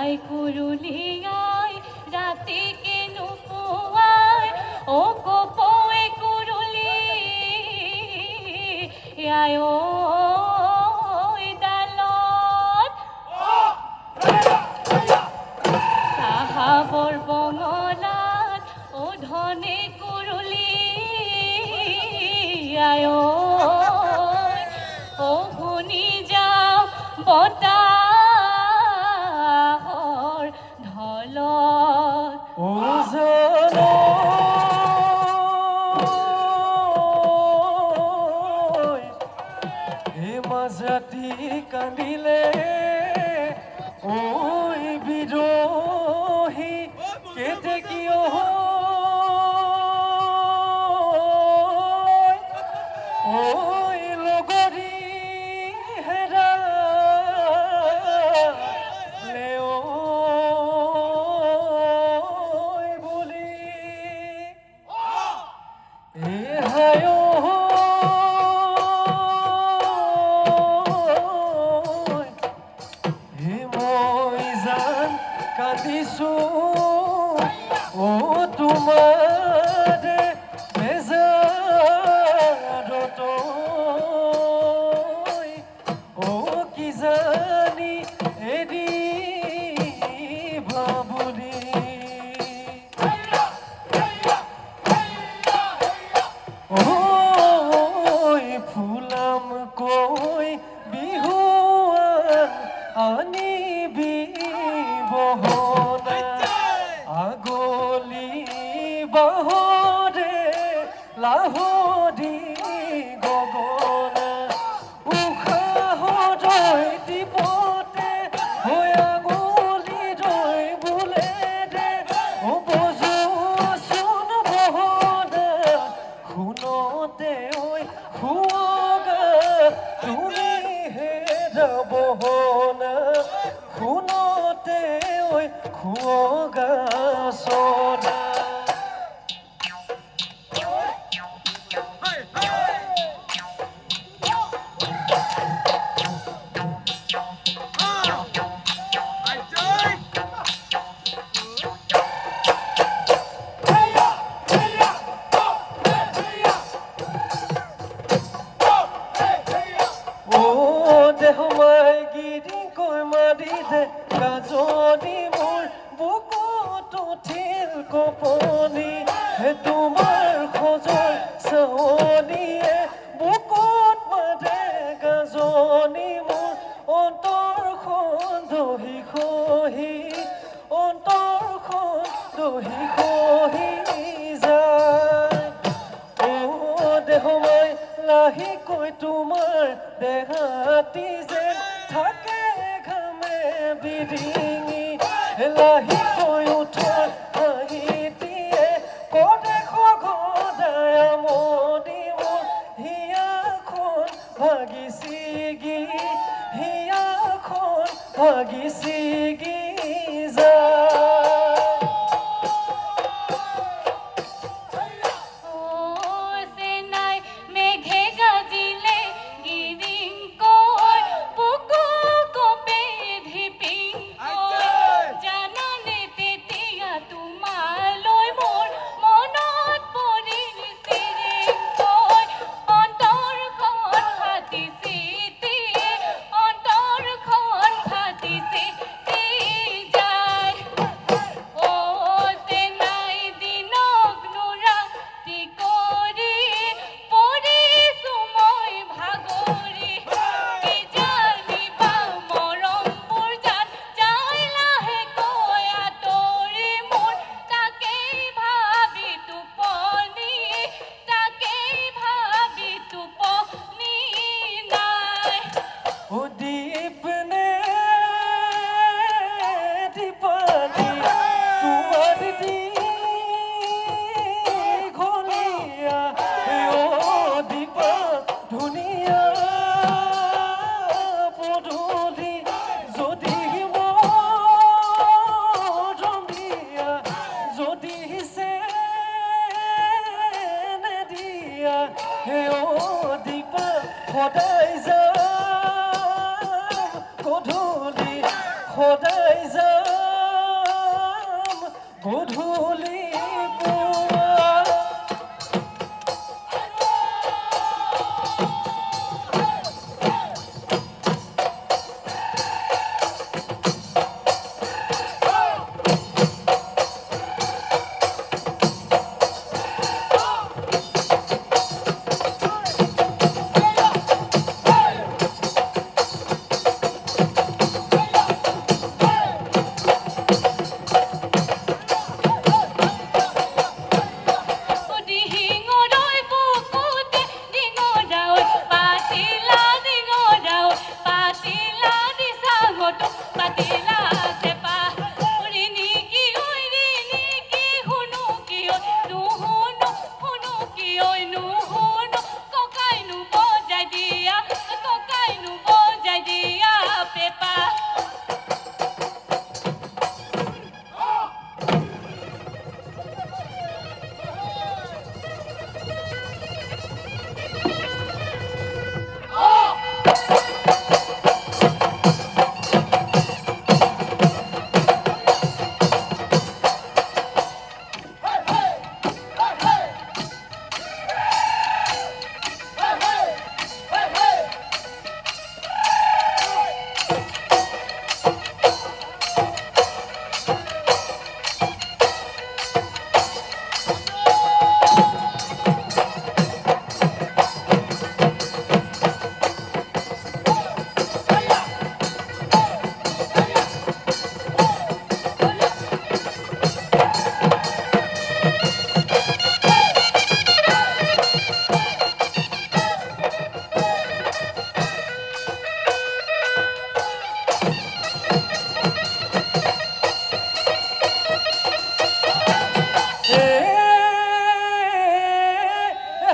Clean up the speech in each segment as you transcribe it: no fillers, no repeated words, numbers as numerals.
আই কুৰুলিয়াই ৰাতিকে নোপোৱাই ও কপৌৱে কুৰুলি আই ঐ ডালত চাহাবৰ বঙলাত ও ধনে কুৰুলি আই ঐ ও শুনি যাওঁ বতাহৰ ঢলত ও জানো এই মাঝৰাতি কান্দিলে ঐ বিৰহী কেতে কিয় ঐ লগৰী হেৰালে ঐ বুলি এহাই মই জান কান্দিছো ও তোমাৰে মেজাৰত ও কি জানি এৰিবা বুলি ফুলাম কৈ বিহুৱান আনিবি বহনা আগলি বাহৰে লাহৰি গগনা উশাহত দিপতে হৈ আগলি ৰৈ বোলে দে বজোৱাচোন বহনা শুনতে ঐ শুৱগা তুমি হেৰাবহনা শুনতে ঐ শুৱগা চনা দেহমাই গিৰি কৈ মাৰি দে গাজনি মোৰ বুকুত উঠিল কপনি হে তোমাৰ খোজৰ চাৱনিয়ে বুকুত মাৰে গাজনি মোৰ অন্তৰখন দহি খহি অন্তৰখন দহি খহি যায় ও দেহমাই লাহেকৈ তোমাৰ দেহাতি যেন থাকে ঘামে বিৰিঙি লাহেকৈ উঠা হাঁহিটিয়ে কৰে সঘনাই আমনি মোৰ হিয়াখন ভাগি ছিগি হিয়াখন ভাগি ছিগি যায় চেনাই মেঘে গাজিলে গিৰিংকৰ বুকু কপে ধিপিংকৰ জানানে তেতিয়া তোমালৈ মোৰ মনত পৰিল চিৰিংকৈ অন্তৰখন ফাটি চিটি অন্তৰখন ফাটি চিটি যায় ও চেনাই দিনক নোৰাতি কৰি পৰিছো মই ভাগৰি কি জানিবা মৰমবোৰ জান যাই লাহেকৈ আঁতৰি মোৰ তাকেই ভাবি টোপনি নাই ও দীপনে দীপালি তোমাৰ দীঘলিয়া ও দীপা ধুনীয়া পদূলি যদি মৰম দিয়া যদি চেনে দিয়া ও দীপা সদায় যাম গধূলি সদায় যাম গধূলি পুৱা ডিঙৰৈ বুকুতে ডিঙৰাঐ পাতিলা ডিঙৰাঐ পাতিলা দিচাঙতো পাতিলা চেপা ৰিণি কি ঐ শুনো কি ঐ নুশুনো শুনো কি ঐ নুশুনো ককাইনো বজাই দিয়া পেপা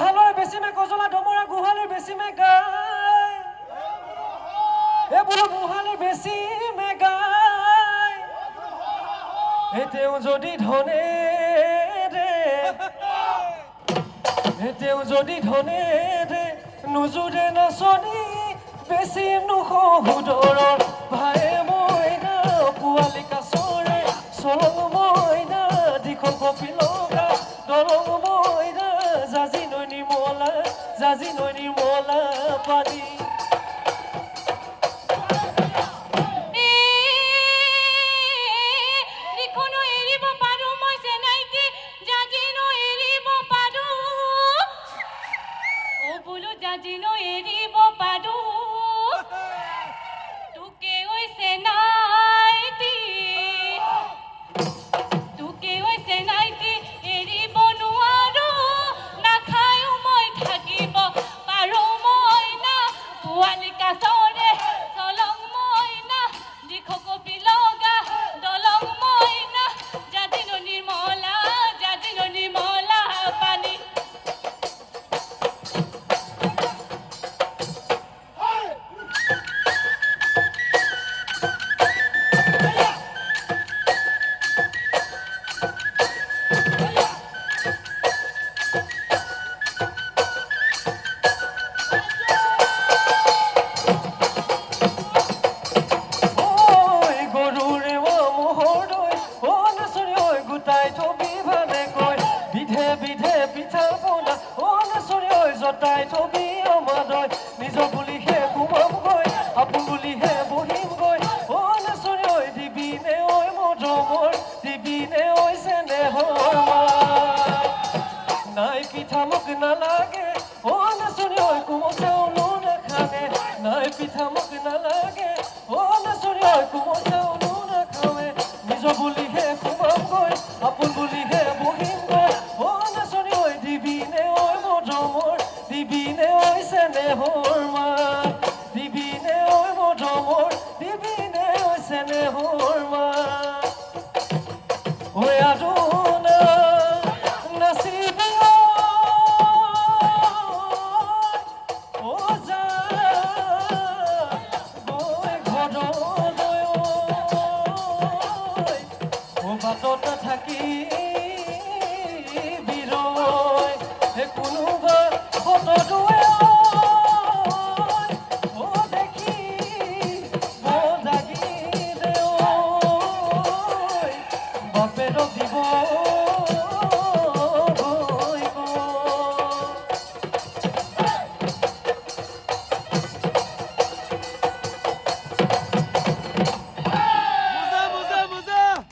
হালৰ বেছি মে কজলা ডমৰা গোহালিৰ বেছি মে গায় বোলো গোহালিৰ বেছি মে গায় তেওঁ যদি ধনে নুজুৰে নাচনি বেছি নুসুদৰৰ